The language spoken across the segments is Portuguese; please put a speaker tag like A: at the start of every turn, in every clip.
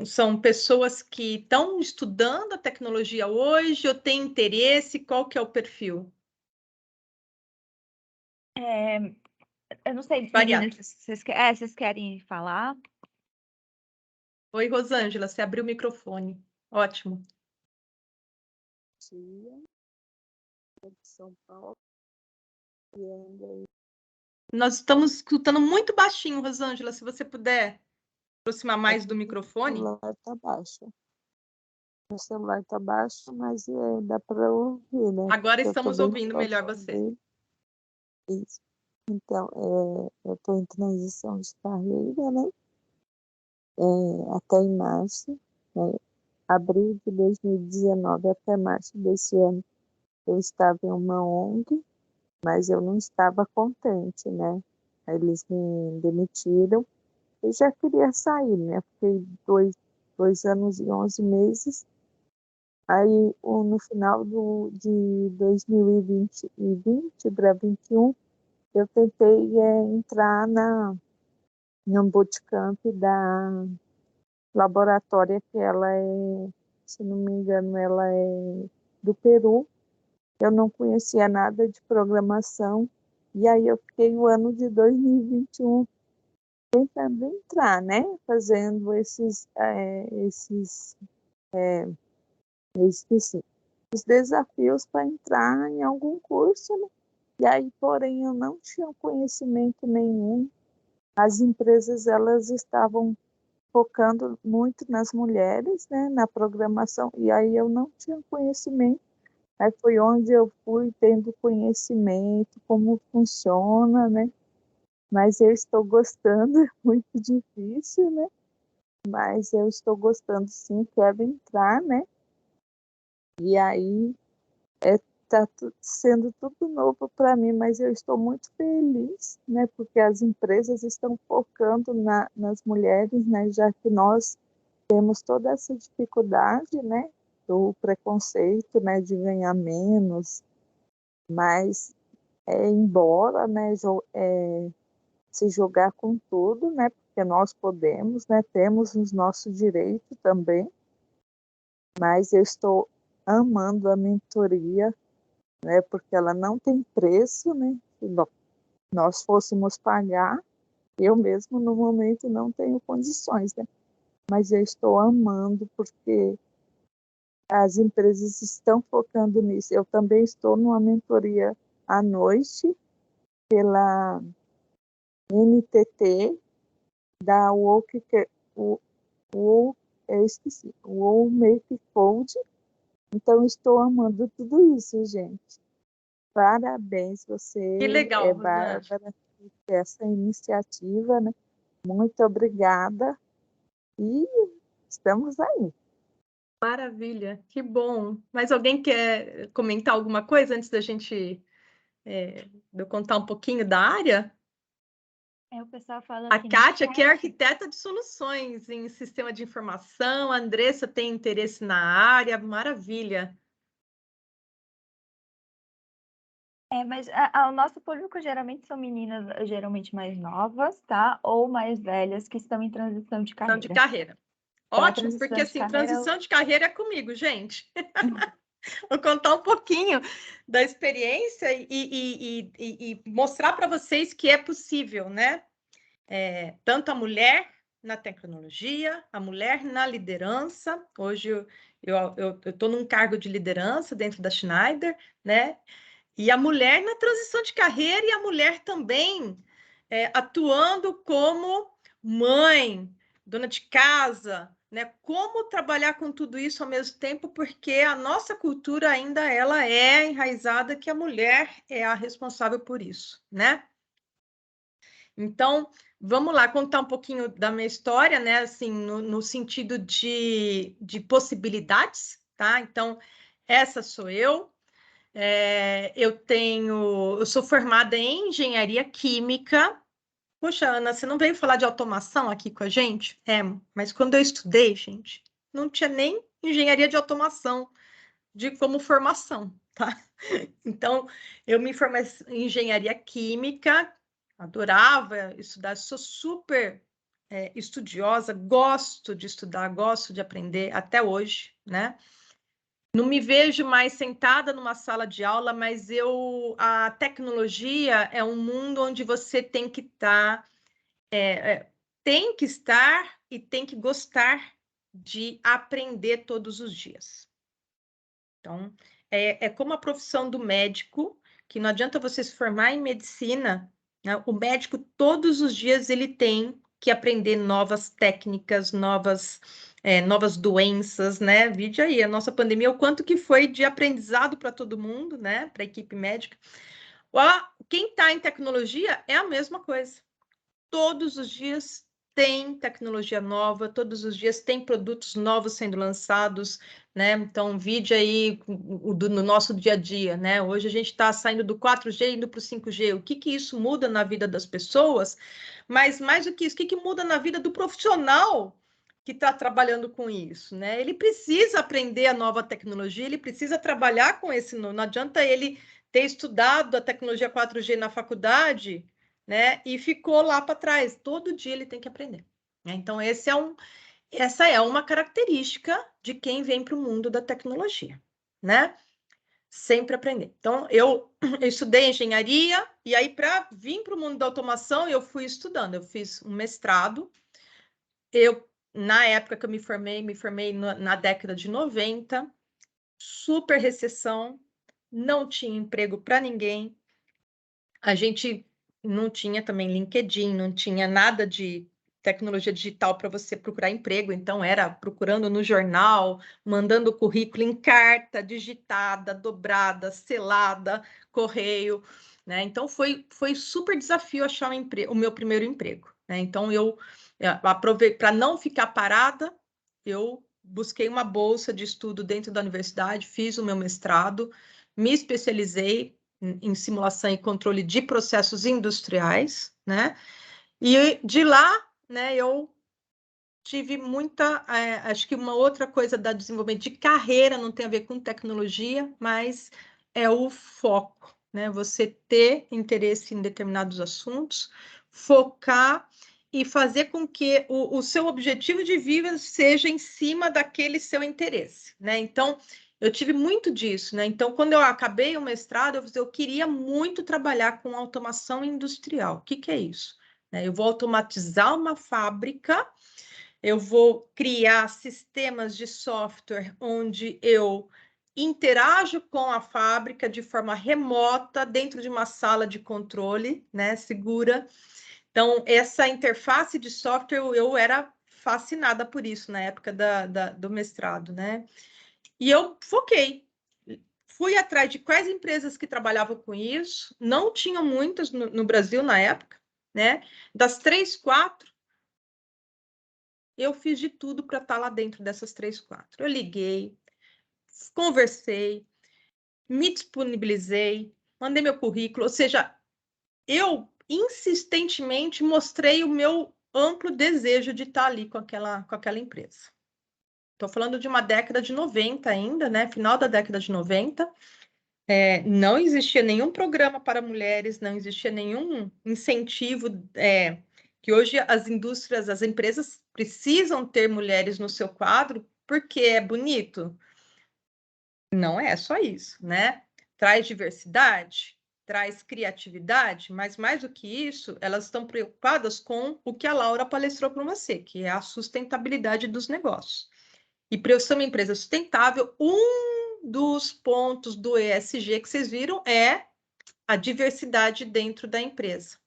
A: são pessoas que estão estudando a tecnologia hoje ou têm interesse? Qual que é o perfil?
B: Eu não sei,
A: Variado.
B: meninas, vocês querem falar?
A: Oi, Rosângela, você abriu o microfone. Ótimo.
C: Dia, de São Paulo, e ainda
A: Nós estamos escutando muito baixinho, Rosângela, se você puder aproximar mais do microfone.
C: o celular tá baixo. O celular tá baixo, mas dá para ouvir, né?
A: Agora
C: Eu tô
A: estamos
C: bem
A: ouvindo melhor
C: próximo
A: você.
C: dele. Isso. Então, eu estou em transição de carreira, né? Até em março, né? Abril de 2019 até março desse ano, eu estava em uma ONG, mas eu não estava contente, né? Eles me demitiram. Eu já queria sair, né? Fiquei 2 anos e 11 meses. Aí, no final de 2020 para 21, eu tentei entrar num bootcamp da laboratória, que ela se não me engano, ela é do Peru. Eu não conhecia nada de programação, e aí eu fiquei o ano de 2021 tentando entrar, né? Fazendo eu esqueci, os desafios para entrar em algum curso, né? E aí, porém, eu não tinha conhecimento nenhum. As empresas, elas estavam focando muito nas mulheres, né, na programação, e aí eu não tinha conhecimento. Aí foi onde eu fui tendo conhecimento, como funciona, né? Mas eu estou gostando, é muito difícil, né? Mas eu estou gostando sim, quero entrar, né? E aí está sendo tudo novo para mim, mas eu estou muito feliz, né? Porque as empresas estão focando nas mulheres, né? Já que nós temos toda essa dificuldade, né? Do preconceito, né? De ganhar menos, mas embora, né? Se jogar com tudo, né? Porque nós podemos, né? Temos os nossos direitos também, mas eu estou amando a mentoria, né? Porque ela não tem preço, né? Se nós fôssemos pagar, eu mesmo no momento não tenho condições, né? Mas eu estou amando porque as empresas estão focando nisso. Eu também estou numa mentoria à noite pela NTT da Woke, eu esqueci, o Make Code. Então estou amando tudo isso, gente. Parabéns,
A: Que
C: você,
A: legal, Rosângela.
C: Bárbara, por essa iniciativa, né? Muito obrigada e estamos aí.
A: Maravilha, que bom. Mas alguém quer comentar alguma coisa antes da gente de eu contar um pouquinho da área?
B: O pessoal fala
A: A
B: aqui no
A: Kátia, que é
B: chat.
A: arquiteta de soluções em sistema de informação, a Andressa tem interesse na área, maravilha.
B: Mas o nosso público geralmente são meninas geralmente mais novas, tá? Ou mais velhas que estão em transição de
A: Transição de
B: carreira.
A: carreira.
B: Então, a
A: Ótimo, porque
B: transição de
A: assim,
B: carreira,
A: transição de carreira é comigo, gente. Vou contar um pouquinho da experiência e mostrar para vocês que é possível, né? Tanto a mulher na tecnologia, a mulher na liderança. Hoje eu estou num cargo de liderança dentro da Schneider, né? E a mulher na transição de carreira e a mulher também atuando como mãe, dona de casa, né? Como trabalhar com tudo isso ao mesmo tempo, porque a nossa cultura ainda ela é enraizada que a mulher é a responsável por isso, né? Então, vamos lá contar um pouquinho da minha história, né? Assim, no sentido de possibilidades, tá? Então, essa sou eu. Eu sou formada em engenharia química. Poxa, Ana, você não veio falar de automação aqui com a gente? Mas quando eu estudei, gente, não tinha nem engenharia de automação como formação, tá? Então, eu me formei em engenharia química, adorava estudar, sou super estudiosa, gosto de estudar, gosto de aprender até hoje, né? Não me vejo mais sentada numa sala de aula, mas a tecnologia é um mundo onde você tem que estar e tem que gostar de aprender todos os dias. Então, é como a profissão do médico, que não adianta você se formar em medicina, né? O médico, todos os dias, ele tem que aprender novas técnicas, novas doenças, né? Vide aí, a nossa pandemia, o quanto que foi de aprendizado para todo mundo, né? Para a equipe médica. Quem está em tecnologia é a mesma coisa. Todos os dias tem tecnologia nova, todos os dias tem produtos novos sendo lançados, né? Então, vide aí no nosso dia a dia, né? Hoje a gente está saindo do 4G indo para o 5G. O que isso muda na vida das pessoas? Mas mais do que isso, o que muda na vida do profissional que está trabalhando com isso, né? Ele precisa aprender a nova tecnologia, ele precisa trabalhar com esse. Não adianta ele ter estudado a tecnologia 4G na faculdade, né? E ficou lá para trás. Todo dia ele tem que aprender, né? Então, essa é uma característica de quem vem para o mundo da tecnologia, né? Sempre aprender. Então, eu estudei engenharia, e aí, para vir para o mundo da automação, eu fui estudando. Eu fiz um mestrado. Na época que eu me formei na década de 90, super recessão, não tinha emprego para ninguém. A gente não tinha também LinkedIn, não tinha nada de tecnologia digital para você procurar emprego, então era procurando no jornal, mandando o currículo em carta, digitada, dobrada, selada, correio, né? Então foi super desafio achar o meu primeiro emprego, né? Então eu aproveitei para não ficar parada, eu busquei uma bolsa de estudo dentro da universidade, fiz o meu mestrado, me especializei em simulação e controle de processos industriais, né? E de lá, né, eu tive muita, acho que uma outra coisa da desenvolvimento de carreira não tem a ver com tecnologia, mas é o foco, né? Você ter interesse em determinados assuntos, focar e fazer com que o seu objetivo de vida seja em cima daquele seu interesse, né? Então, eu tive muito disso, né? Então, quando eu acabei o mestrado, eu queria muito trabalhar com automação industrial. O que é isso? Eu vou automatizar uma fábrica, eu vou criar sistemas de software onde eu interajo com a fábrica de forma remota, dentro de uma sala de controle, né, segura. Então, essa interface de software, eu era fascinada por isso na época do mestrado, né? E eu foquei, fui atrás de quais empresas que trabalhavam com isso, não tinham muitas no Brasil na época, né? Das 3, 4, eu fiz de tudo para estar lá dentro dessas 3, 4. Eu liguei, conversei, me disponibilizei, mandei meu currículo, ou seja, eu insistentemente mostrei o meu amplo desejo de estar ali com aquela empresa. Estou falando de uma década de 90 ainda, né? Final da década de 90. Não existia nenhum programa para mulheres, não existia nenhum incentivo, que hoje as indústrias, as empresas precisam ter mulheres no seu quadro porque é bonito. Não é só isso, né? Traz diversidade, traz criatividade, mas mais do que isso, elas estão preocupadas com o que a Laura palestrou para você, que é a sustentabilidade dos negócios. E para eu ser uma empresa sustentável, um dos pontos do ESG que vocês viram é a diversidade dentro da empresa.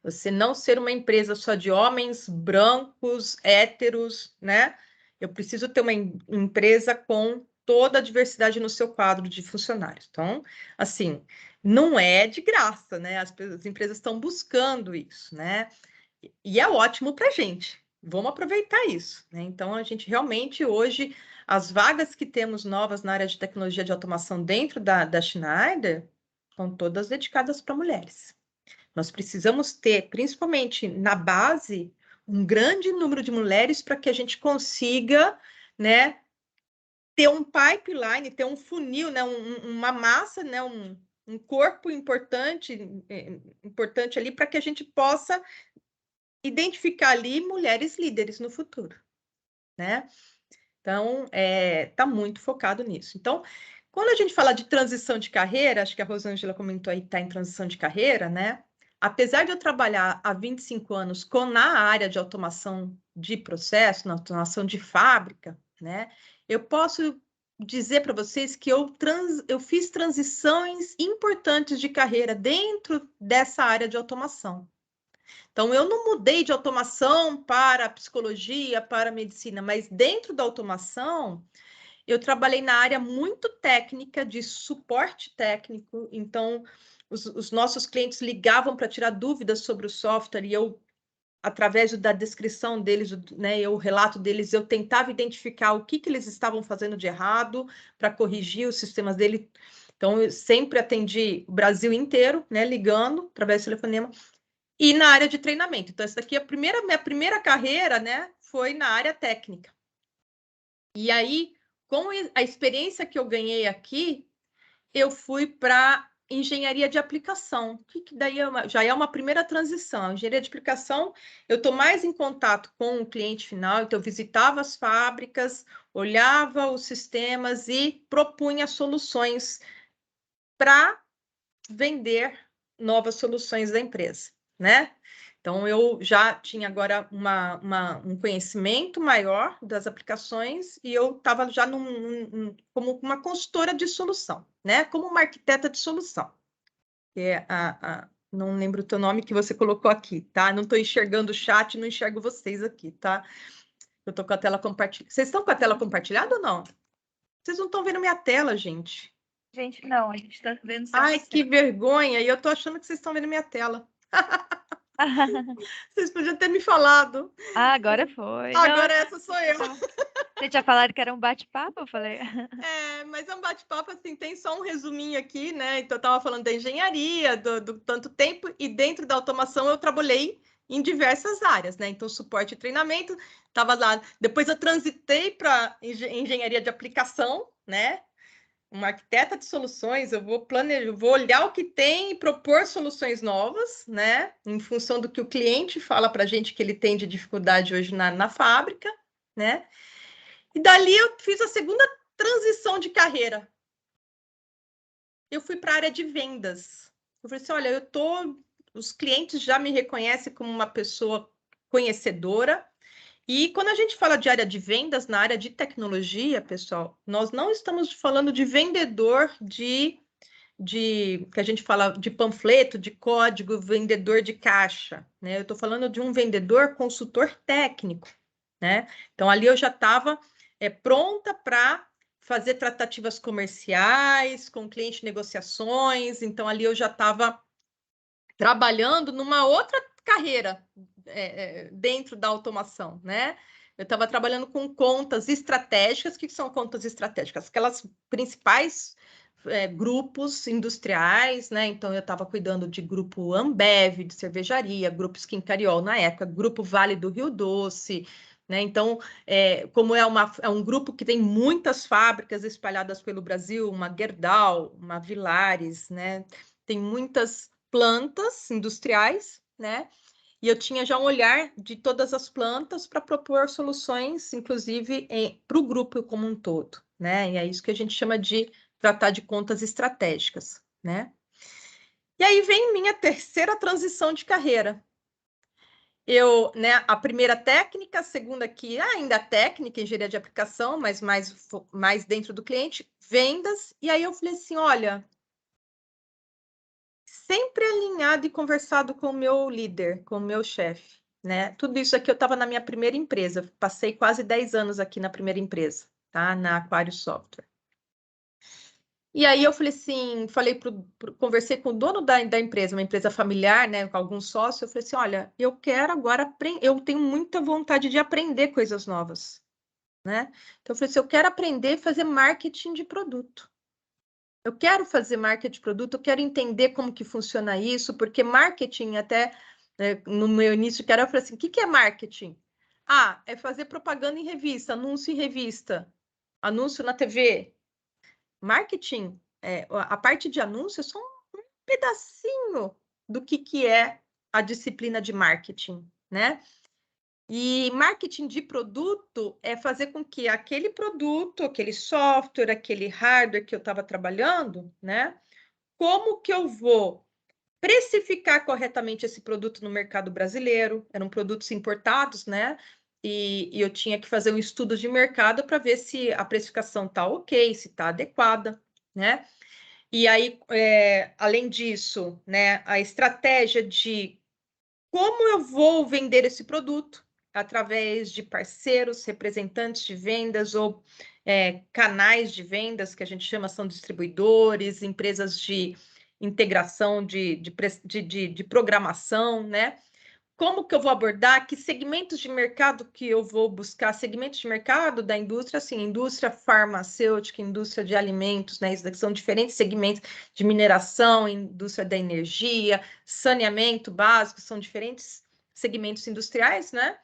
A: Você não ser uma empresa só de homens brancos, héteros, né? Eu preciso ter uma empresa com toda a diversidade no seu quadro de funcionários. Então, assim, não é de graça, né? As empresas estão buscando isso, né? E é ótimo para a gente. Vamos aproveitar isso, né? Então, a gente realmente hoje, as vagas que temos novas na área de tecnologia de automação dentro da Schneider são todas dedicadas para mulheres. Nós precisamos ter, principalmente na base, um grande número de mulheres para que a gente consiga, né, ter um pipeline, ter um funil, né, uma massa, né, um corpo importante ali para que a gente possa identificar ali mulheres líderes no futuro, né? Então, está muito focado nisso. Então, quando a gente fala de transição de carreira, acho que a Rosângela comentou aí que está em transição de carreira, né? Apesar de eu trabalhar há 25 anos na área de automação de processo, na automação de fábrica, né? Eu posso dizer para vocês que eu fiz transições importantes de carreira dentro dessa área de automação. Então, eu não mudei de automação para psicologia, para medicina, mas dentro da automação, eu trabalhei na área muito técnica, de suporte técnico. Então, os nossos clientes ligavam para tirar dúvidas sobre o software e eu, através da descrição deles, né, o relato deles, eu tentava identificar o que eles estavam fazendo de errado para corrigir os sistemas dele. Então, eu sempre atendi o Brasil inteiro, né, ligando através do telefonema. E na área de treinamento. Então, essa daqui é minha primeira carreira, né? Foi na área técnica. E aí, com a experiência que eu ganhei aqui, eu fui para engenharia de aplicação, que daí já é uma primeira transição. A engenharia de aplicação, eu estou mais em contato com o cliente final, então eu visitava as fábricas, olhava os sistemas e propunha soluções para vender novas soluções da empresa, né? Então, eu já tinha agora um conhecimento maior das aplicações e eu estava já como uma consultora de solução, né? Como uma arquiteta de solução. Que é não lembro o teu nome que você colocou aqui, tá? Não estou enxergando o chat, não enxergo vocês aqui, tá? Eu estou com a tela compartilhada. Vocês estão com a tela compartilhada ou não? Vocês não estão vendo minha tela, gente.
B: Gente, não, a gente está vendo só
A: Ai,
B: você.
A: que vergonha! E eu estou achando que vocês estão vendo minha tela. Vocês podiam ter me falado.
B: Ah, agora foi.
A: Agora
B: Não,
A: essa sou eu.
B: você tinha falado que era um bate-papo, eu falei.
A: Mas é um bate-papo assim, tem só um resuminho aqui, né? Então, eu estava falando da engenharia, do tanto tempo, e dentro da automação eu trabalhei em diversas áreas, né? Então, suporte e treinamento, estava lá. Depois eu transitei para engenharia de aplicação, né? Uma arquiteta de soluções, eu vou planejar, vou olhar o que tem e propor soluções novas, né? Em função do que o cliente fala para a gente que ele tem de dificuldade hoje na fábrica, né? E dali eu fiz a segunda transição de carreira. Eu fui para a área de vendas. Eu falei assim, olha, os clientes já me reconhecem como uma pessoa conhecedora. E quando a gente fala de área de vendas, na área de tecnologia, pessoal, nós não estamos falando de vendedor que a gente fala de panfleto, de código, vendedor de caixa, né? Eu estou falando de um vendedor consultor técnico, né? Então, ali eu já estava pronta para fazer tratativas comerciais, com cliente negociações, então ali eu já estava trabalhando numa outra carreira dentro da automação, né? Eu estava trabalhando com contas estratégicas. O que são contas estratégicas? Aquelas principais grupos industriais, né? Então, eu estava cuidando de grupo Ambev, de cervejaria, grupo Skincariol na época, grupo Vale do Rio Doce, né? Então, como é um grupo que tem muitas fábricas espalhadas pelo Brasil, uma Gerdau, uma Villares, né? Tem muitas plantas industriais, né? E eu tinha já um olhar de todas as plantas para propor soluções, inclusive para o grupo como um todo, né? E é isso que a gente chama de tratar de contas estratégicas, né? E aí vem minha terceira transição de carreira. Né, a primeira técnica, a segunda que ainda técnica, engenharia de aplicação, mas mais dentro do cliente, vendas. E aí eu falei assim, olha, sempre alinhado e conversado com o meu líder, com o meu chefe, né? Tudo isso aqui eu estava na minha primeira empresa, passei quase 10 anos aqui na primeira empresa, tá? Na Aquário Software. E aí eu falei assim, conversei com o dono da empresa, uma empresa familiar, né, com alguns sócios, eu falei assim, olha, eu quero agora eu tenho muita vontade de aprender coisas novas, né? Então eu falei assim, eu quero aprender a fazer marketing de produto. Eu quero fazer marketing de produto, eu quero entender como que funciona isso, porque marketing, até no meu início, eu falei assim, o que é marketing? Ah, é fazer propaganda em revista, anúncio em revista, anúncio na TV. Marketing, a parte de anúncio é só um pedacinho do que é a disciplina de marketing, né? E marketing de produto é fazer com que aquele produto, aquele software, aquele hardware que eu estava trabalhando, né? Como que eu vou precificar corretamente esse produto no mercado brasileiro? Eram produtos importados, né? E eu tinha que fazer um estudo de mercado para ver se a precificação está ok, se está adequada, né? E aí, além disso, né, a estratégia de como eu vou vender esse produto através de parceiros, representantes de vendas ou canais de vendas, que a gente chama são distribuidores, empresas de integração de programação, né? Como que eu vou abordar? Que segmentos de mercado que eu vou buscar? Segmentos de mercado da indústria, assim, indústria farmacêutica, indústria de alimentos, né? Isso daqui são diferentes segmentos de mineração, indústria da energia, saneamento básico, são diferentes segmentos industriais, né?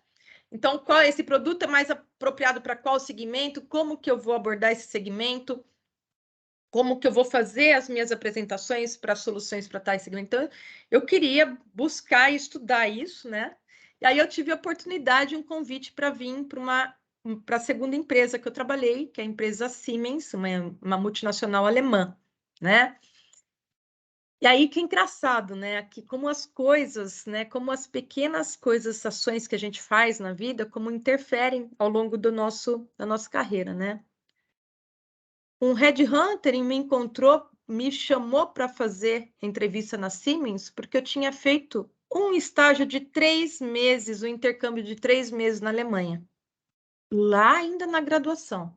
A: Então, qual esse produto é mais apropriado para qual segmento? Como que eu vou abordar esse segmento? Como que eu vou fazer as minhas apresentações para soluções para tais segmentos? Então, eu queria buscar e estudar isso, né? E aí eu tive a oportunidade, um convite para vir para a segunda empresa que eu trabalhei, que é a empresa Siemens, uma multinacional alemã, né? E aí que é engraçado, né? Que como as coisas, né? Como as pequenas coisas, ações que a gente faz na vida, como interferem ao longo da nossa carreira, né? Um headhunter me encontrou, me chamou para fazer entrevista na Siemens, porque eu tinha feito um estágio de 3 meses, um intercâmbio de 3 meses na Alemanha, lá ainda na graduação.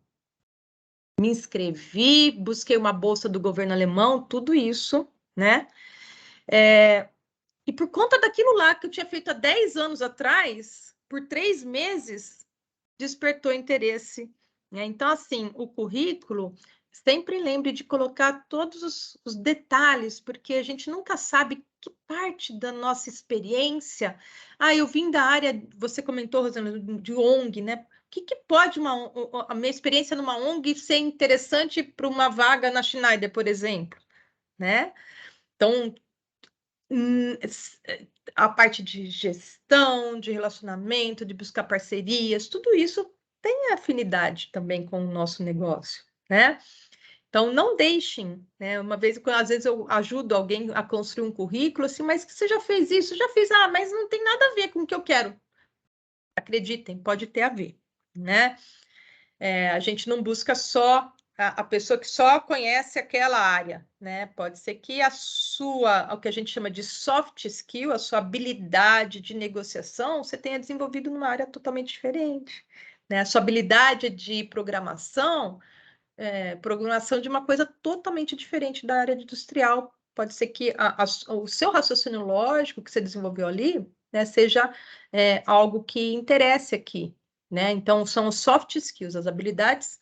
A: Me inscrevi, busquei uma bolsa do governo alemão, tudo isso, né? E por conta daquilo lá que eu tinha feito há 10 anos atrás, por 3 meses, despertou interesse, né? Então, assim, o currículo, sempre lembre de colocar todos os detalhes, porque a gente nunca sabe que parte da nossa experiência. Ah, eu vim da área, você comentou, Rosana, de ONG, né? O que pode a minha experiência numa ONG ser interessante para uma vaga na Schneider, por exemplo, né? Então, a parte de gestão, de relacionamento, de buscar parcerias, tudo isso tem afinidade também com o nosso negócio, né? Então, não deixem, né? Uma vez, às vezes eu ajudo alguém a construir um currículo, assim, mas você já fez isso? Já fiz, mas não tem nada a ver com o que eu quero. Acreditem, pode ter a ver, né? A gente não busca só a pessoa que só conhece aquela área, né? Pode ser que o que a gente chama de soft skill, a sua habilidade de negociação, você tenha desenvolvido numa área totalmente diferente, né? A sua habilidade de programação de uma coisa totalmente diferente da área industrial. Pode ser que o seu raciocínio lógico que você desenvolveu ali, né, seja algo que interesse aqui, né? Então, são os soft skills, as habilidades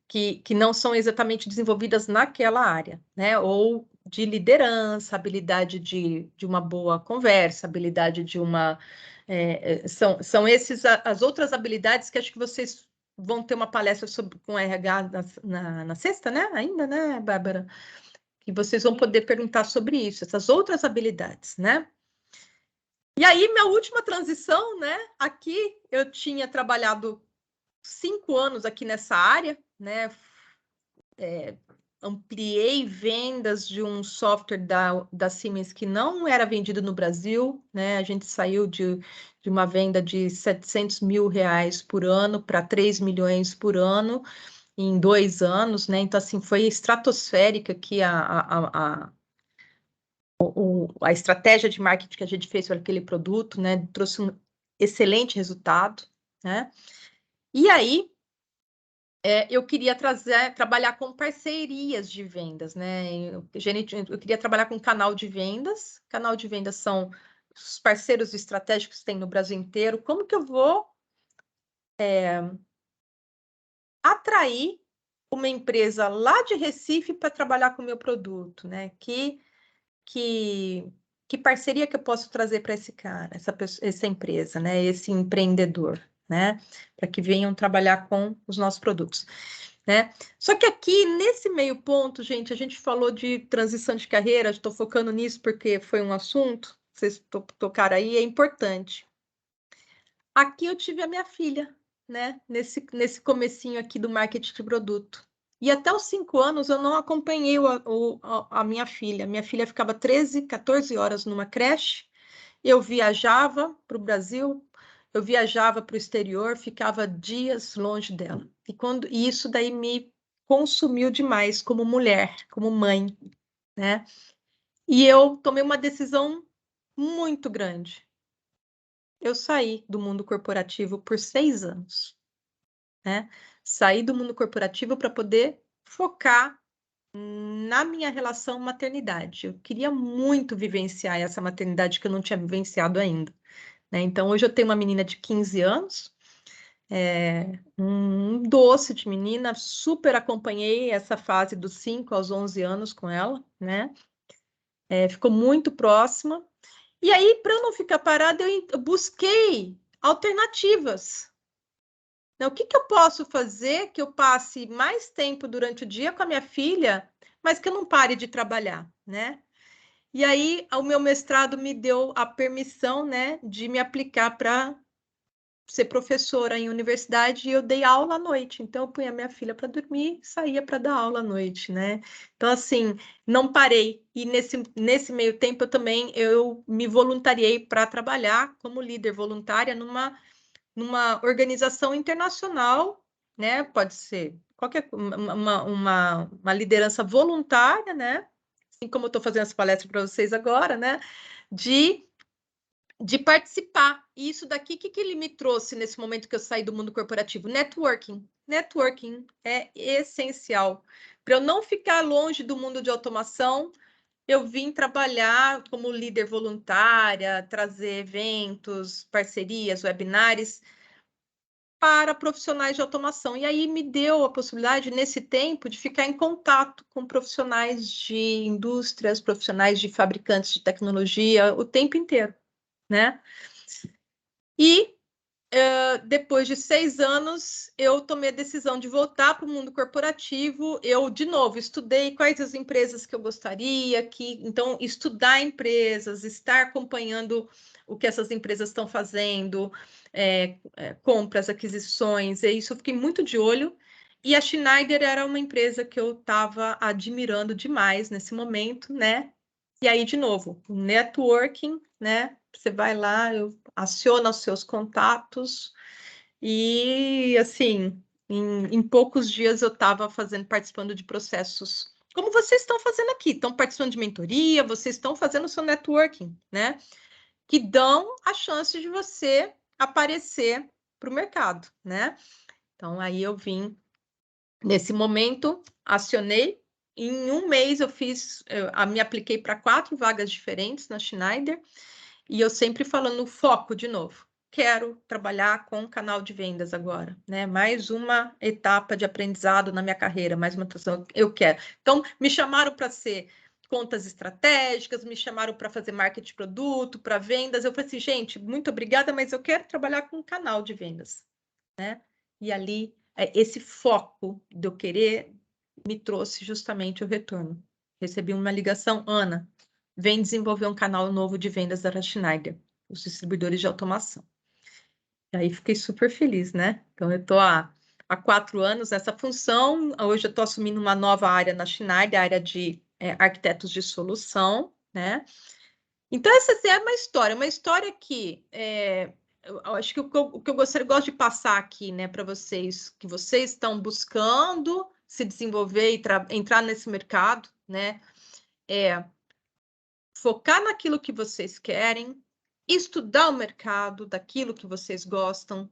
A: que não são exatamente desenvolvidas naquela área, né? Ou de liderança, habilidade de uma boa conversa, habilidade de uma... são esses as outras habilidades que acho que vocês vão ter uma palestra com RH na sexta, né? Ainda, né, Bárbara? Que vocês vão poder perguntar sobre isso, essas outras habilidades, né? E aí, minha última transição, né? Aqui eu tinha trabalhado 5 anos aqui nessa área, né? Ampliei vendas de um software da Siemens que não era vendido no Brasil, né? A gente saiu de uma venda de R$700 mil por ano para 3 milhões por ano em 2 anos, né? Então, assim, foi estratosférica que a estratégia de marketing que a gente fez para aquele produto, né? Trouxe um excelente resultado, né? E aí, eu queria trabalhar com parcerias de vendas, né? Eu queria trabalhar com canal de vendas. Canal de vendas são os parceiros estratégicos que tem no Brasil inteiro. Como que eu vou atrair uma empresa lá de Recife para trabalhar com o meu produto, né? Que parceria que eu posso trazer para esse cara, essa empresa, né? Esse empreendedor, né? Para que venham trabalhar com os nossos produtos. Né? Só que aqui, nesse meio ponto, gente, a gente falou de transição de carreira, estou focando nisso porque foi um assunto. vocês tocaram aí é importante. Aqui eu tive a minha filha, né? Nesse comecinho aqui do marketing de produto. E até os 5 anos eu não acompanhei a minha filha. Minha filha ficava 13, 14 horas numa creche. Eu viajava para o Brasil, eu viajava para o exterior, ficava dias longe dela. E isso daí me consumiu demais como mulher, como mãe, né? E eu tomei uma decisão muito grande. Eu saí do mundo corporativo por 6 anos, né? Saí do mundo corporativo para poder focar na minha relação maternidade. Eu queria muito vivenciar essa maternidade que eu não tinha vivenciado ainda, né? Então, hoje eu tenho uma menina de 15 anos, um doce de menina, super acompanhei essa fase dos 5 aos 11 anos com ela, né? Ficou muito próxima. E aí, para eu não ficar parada, eu busquei alternativas. Então, o que eu posso fazer que eu passe mais tempo durante o dia com a minha filha, mas que eu não pare de trabalhar, né? E aí, o meu mestrado me deu a permissão, né, de me aplicar para ser professora em universidade e eu dei aula à noite. Então, eu punha minha filha para dormir e saía para dar aula à noite, né? Então, assim, não parei. E nesse meio tempo, eu me voluntariei para trabalhar como líder voluntária numa organização internacional, né? Pode ser qualquer uma liderança voluntária, né? Assim como eu estou fazendo essa palestra para vocês agora, né? De participar. E isso daqui, o que ele me trouxe nesse momento que eu saí do mundo corporativo? Networking. Networking é essencial. Para eu não ficar longe do mundo de automação, eu vim trabalhar como líder voluntária, trazer eventos, parcerias, webinários para profissionais de automação. E aí me deu a possibilidade, nesse tempo, de ficar em contato com profissionais de indústrias, profissionais de fabricantes de tecnologia, o tempo inteiro, né? E depois de 6 anos, eu tomei a decisão de voltar para o mundo corporativo. Eu, de novo, estudei quais as empresas que eu gostaria, então, estudar empresas, estar acompanhando o que essas empresas estão fazendo, compras, aquisições, e isso eu fiquei muito de olho. E a Schneider era uma empresa que eu estava admirando demais nesse momento, né? E aí, de novo, networking, né? Você vai lá, aciona os seus contatos e, assim, em poucos dias eu estava participando de processos, como vocês estão fazendo aqui, estão participando de mentoria, vocês estão fazendo o seu networking, né? Que dão a chance de você aparecer para o mercado, né? Então, aí eu vim, nesse momento, acionei. Em um mês eu me apliquei para 4 vagas diferentes na Schneider, e eu sempre falando foco de novo. Quero trabalhar com canal de vendas agora, né? Mais uma etapa de aprendizado na minha carreira, mais uma atuação, eu quero. Então, me chamaram para ser contas estratégicas, me chamaram para fazer marketing de produto, para vendas. Eu falei assim, gente, muito obrigada, mas eu quero trabalhar com canal de vendas, né? E ali, esse foco de eu querer me trouxe justamente o retorno. Recebi uma ligação, Ana, vem desenvolver um canal novo de vendas da Schneider, os distribuidores de automação. E aí fiquei super feliz, né? Então, eu estou há 4 anos nessa função, hoje eu estou assumindo uma nova área na Schneider, a área de arquitetos de solução, né? Então, essa é uma história que eu acho que o que eu gosto de passar aqui, né, para vocês, que vocês estão buscando se desenvolver e entrar nesse mercado, né, focar naquilo que vocês querem, estudar o mercado daquilo que vocês gostam,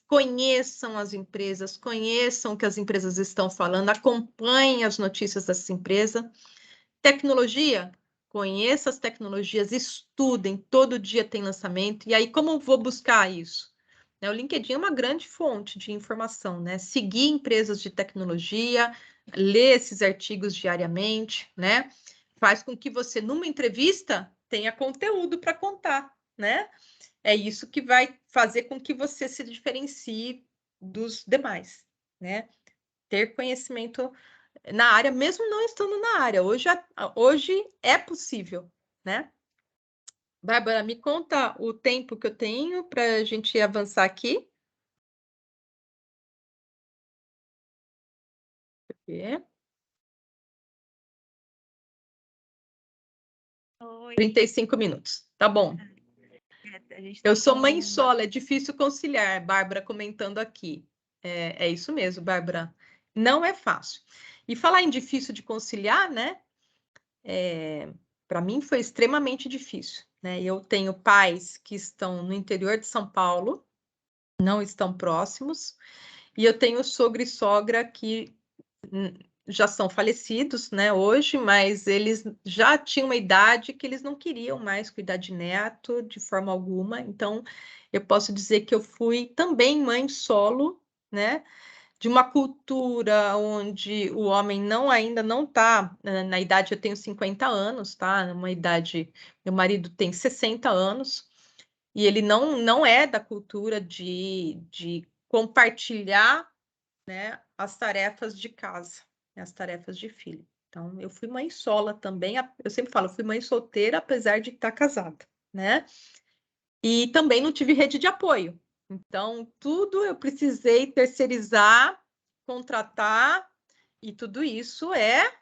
A: conheçam as empresas, conheçam o que as empresas estão falando, acompanhem as notícias dessa empresa. Tecnologia, conheça as tecnologias, estudem, todo dia tem lançamento. E aí, como eu vou buscar isso? O LinkedIn é uma grande fonte de informação, né? Seguir empresas de tecnologia, ler esses artigos diariamente, né? Faz com que você, numa entrevista, tenha conteúdo para contar, né? É isso que vai fazer com que você se diferencie dos demais, né? Ter conhecimento na área, mesmo não estando na área. Hoje é possível, né? Bárbara, me conta o tempo que eu tenho para a gente avançar aqui. É.
B: Oi.
A: 35 minutos. Tá bom.
B: A gente
A: Eu
B: tá
A: sou
B: com
A: mãe solo, é difícil conciliar, Bárbara comentando aqui. É isso mesmo, Bárbara. Não é fácil. E falar em difícil de conciliar, né? Para mim foi extremamente difícil, né? Eu tenho pais que estão no interior de São Paulo, não estão próximos, e eu tenho sogro e sogra que já são falecidos, né, hoje, mas eles já tinham uma idade que eles não queriam mais cuidar de neto de forma alguma. Então, eu posso dizer que eu fui também mãe solo, né, de uma cultura onde o homem ainda não está na idade, eu tenho 50 anos, tá? Uma idade, meu marido tem 60 anos, e ele não é da cultura de compartilhar, né, as tarefas de casa, as tarefas de filho. Então, eu fui mãe sola também. Eu sempre falo, eu fui mãe solteira, apesar de estar casada, né? E também não tive rede de apoio. Então, tudo eu precisei terceirizar, contratar, e tudo isso é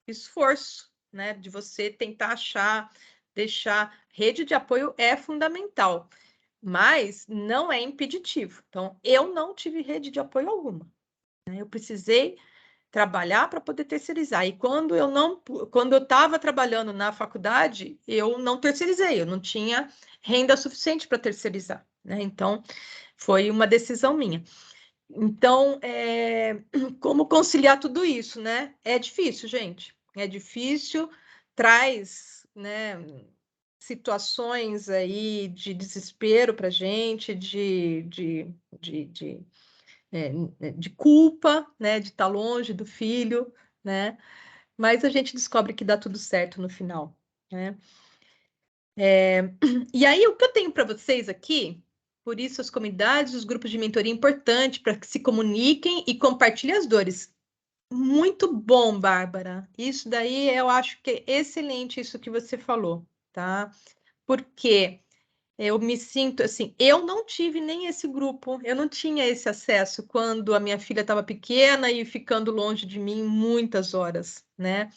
A: esforço, né? De você tentar achar, deixar. Rede de apoio é fundamental, mas não é impeditivo. Então, eu não tive rede de apoio alguma, né? Eu precisei trabalhar para poder terceirizar. E quando eu estava trabalhando na faculdade, eu não terceirizei, eu não tinha renda suficiente para terceirizar, né? Então, foi uma decisão minha. Então, como conciliar tudo isso, né? É difícil, gente. É difícil, traz, né, situações aí de desespero para a gente, de culpa, né, de estar longe do filho, né? Mas a gente descobre que dá tudo certo no final, né? E aí, o que eu tenho para vocês aqui, por isso as comunidades, os grupos de mentoria é importante para que se comuniquem e compartilhem as dores. Muito bom, Bárbara. Isso daí eu acho que é excelente isso que você falou, tá? Porque eu me sinto assim, eu não tive nem esse grupo, eu não tinha esse acesso quando a minha filha estava pequena e ficando longe de mim muitas horas, né?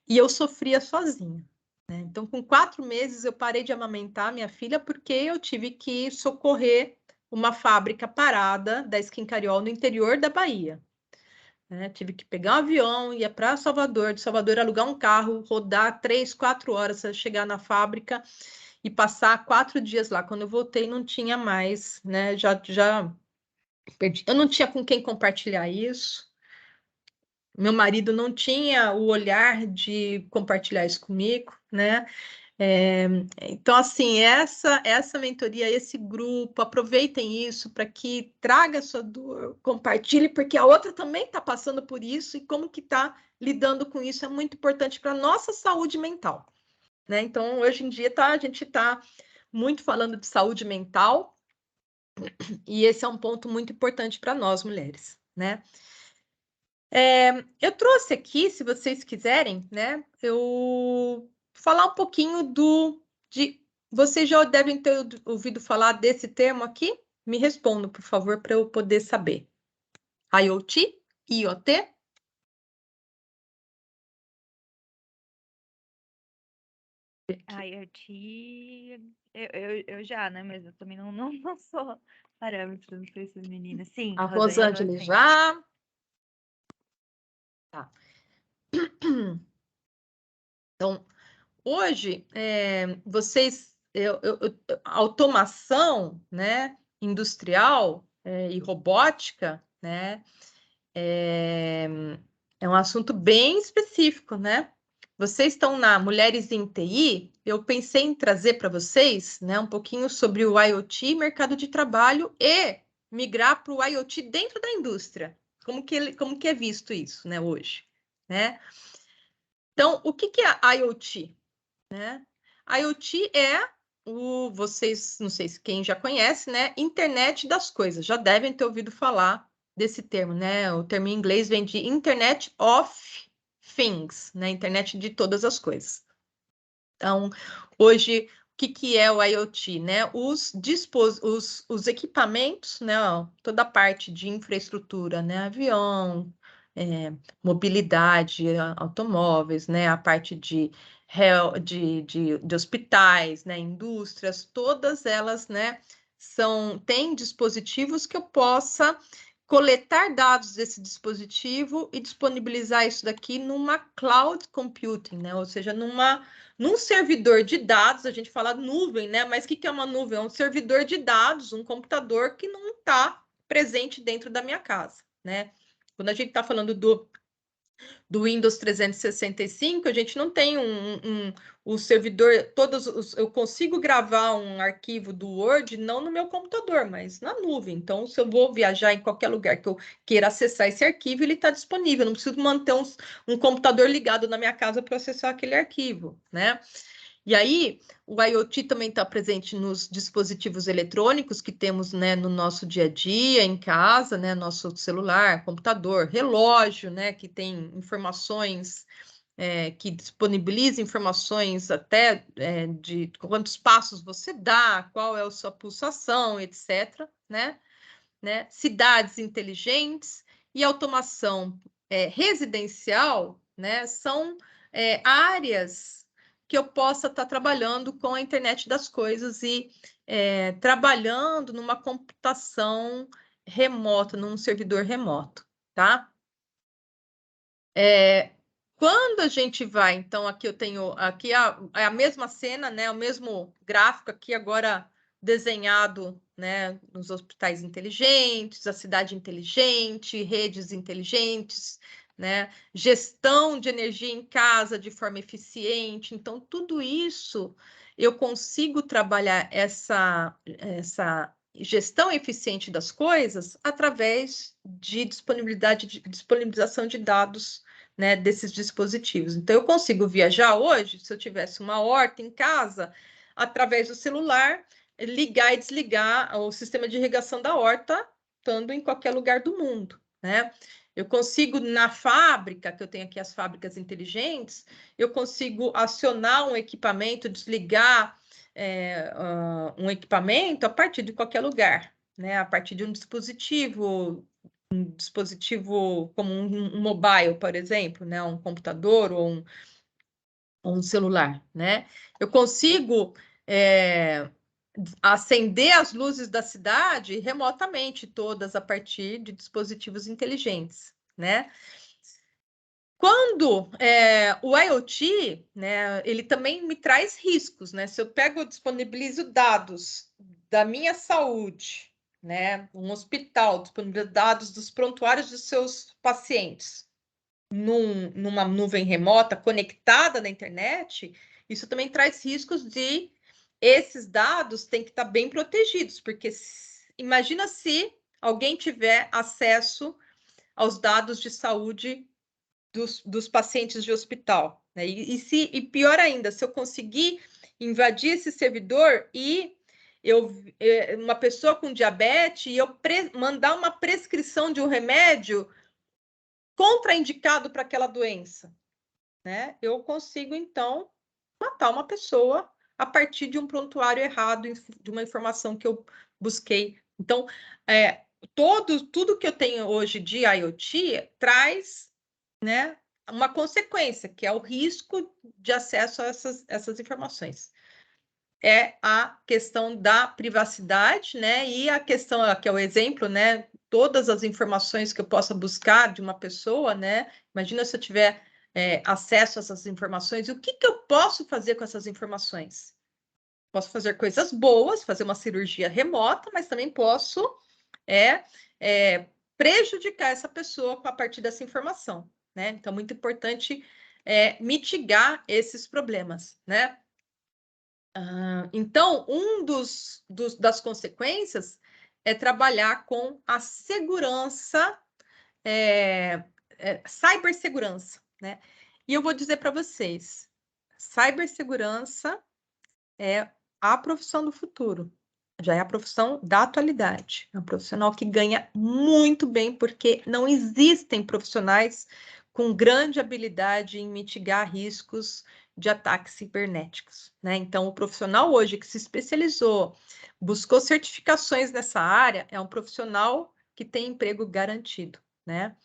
A: E eu sofria sozinha, né? Então, com 4 meses, eu parei de amamentar minha filha porque eu tive que socorrer uma fábrica parada da Skin Cariol no interior da Bahia, né? Tive que pegar um avião, ir para Salvador, de Salvador alugar um carro, rodar 3, 4 horas para chegar na fábrica e passar 4 dias lá. Quando eu voltei, não tinha mais, né? Já perdi. Eu não tinha com quem compartilhar isso. Meu marido não tinha o olhar de compartilhar isso comigo, né? Então, assim, essa mentoria, esse grupo, aproveitem isso para que traga sua dor, compartilhe, porque a outra também está passando por isso e como que está lidando com isso é muito importante para a nossa saúde mental, né? Então, hoje em dia, a gente está muito falando de saúde mental e esse é um ponto muito importante para nós, mulheres, né? Eu trouxe aqui, se vocês quiserem, né? Eu falar um pouquinho de. Vocês já devem ter ouvido falar desse termo aqui? Me respondam, por favor, para eu poder saber. IoT? IoT?
B: IoT, eu já, né? Mas eu também não sou parâmetro, não sei se as meninas. Sim,
A: A
B: Rosângela
A: Rosângela
B: sim.
A: já. Tá. Então, hoje, automação, né, industrial, e robótica, né, é, é um assunto bem específico, né? Vocês estão na Mulheres em TI, eu pensei em trazer para vocês, né, um pouquinho sobre o IoT, mercado de trabalho e migrar para o IoT dentro da indústria. Como que é visto isso, né, hoje, né? Então, o que é IoT, né? IoT é vocês, não sei se quem já conhece, né? Internet das coisas. Já devem ter ouvido falar desse termo, né? O termo em inglês vem de Internet of Things, né? Internet de todas as coisas. Então, hoje que é o IoT, né? Os equipamentos, né? Ó, toda a parte de infraestrutura, né? Avião, mobilidade, automóveis, né? A parte de hospitais, né? Indústrias, todas elas, né? Têm dispositivos que eu possa coletar dados desse dispositivo e disponibilizar isso daqui numa cloud computing, né? Ou seja, num servidor de dados. A gente fala nuvem, né? Mas o que é uma nuvem? É um servidor de dados, um computador que não está presente dentro da minha casa, né? Quando a gente está falando do Windows 365, a gente não tem o servidor, eu consigo gravar um arquivo do Word, não no meu computador, mas na nuvem. Então, se eu vou viajar em qualquer lugar que eu queira acessar esse arquivo, ele está disponível. Eu não preciso manter um computador ligado na minha casa para acessar aquele arquivo, né? E aí, o IoT também está presente nos dispositivos eletrônicos que temos, né, no nosso dia a dia, em casa, né, nosso celular, computador, relógio, né, que tem informações, que disponibiliza informações até de quantos passos você dá, qual é a sua pulsação, etc., né? Cidades inteligentes e automação residencial, né, são áreas que eu possa estar trabalhando com a internet das coisas e trabalhando numa computação remota, num servidor remoto, tá? Quando a gente vai, então, aqui eu tenho aqui a mesma cena, né? O mesmo gráfico aqui agora desenhado, né? Nos hospitais inteligentes, a cidade inteligente, redes inteligentes, né? Gestão de energia em casa de forma eficiente. Então, tudo isso eu consigo trabalhar essa gestão eficiente das coisas através de disponibilização de dados, né, desses dispositivos. Então, eu consigo viajar hoje, se eu tivesse uma horta em casa, através do celular, ligar e desligar o sistema de irrigação da horta, estando em qualquer lugar do mundo, né? Eu consigo, na fábrica, que eu tenho aqui as fábricas inteligentes, eu consigo acionar um equipamento, desligar um equipamento a partir de qualquer lugar, né? A partir de um dispositivo como um mobile, por exemplo, né? Um computador ou um celular, né? Eu consigo acender as luzes da cidade remotamente, todas a partir de dispositivos inteligentes, né? Quando o IoT, né, ele também me traz riscos, né? Se eu disponibilizo dados da minha saúde, né, um hospital, disponibiliza dados dos prontuários dos seus pacientes numa nuvem remota conectada na internet, isso também traz riscos de esses dados têm que estar bem protegidos, porque imagina se alguém tiver acesso aos dados de saúde dos pacientes de hospital, né? E pior ainda, se eu conseguir invadir esse servidor e uma pessoa com diabetes e eu mandar uma prescrição de um remédio contraindicado para aquela doença, né? Eu consigo, então, matar uma pessoa a partir de um prontuário errado, de uma informação que eu busquei. Então, tudo que eu tenho hoje de IoT traz, né, uma consequência, que é o risco de acesso a essas informações. É a questão da privacidade, né? E a questão, que é o exemplo, né? Todas as informações que eu possa buscar de uma pessoa, né? Imagina se eu tiver acesso a essas informações, e o que eu posso fazer com essas informações? Posso fazer coisas boas, fazer uma cirurgia remota, mas também posso prejudicar essa pessoa a partir dessa informação, né? Então, muito importante mitigar esses problemas, né? Então, das consequências é trabalhar com a segurança, cibersegurança, né? E eu vou dizer para vocês, cibersegurança é a profissão do futuro, já é a profissão da atualidade. É um profissional que ganha muito bem, porque não existem profissionais com grande habilidade em mitigar riscos de ataques cibernéticos, né? Então, o profissional hoje que se especializou, buscou certificações nessa área, é um profissional que tem emprego garantido, né?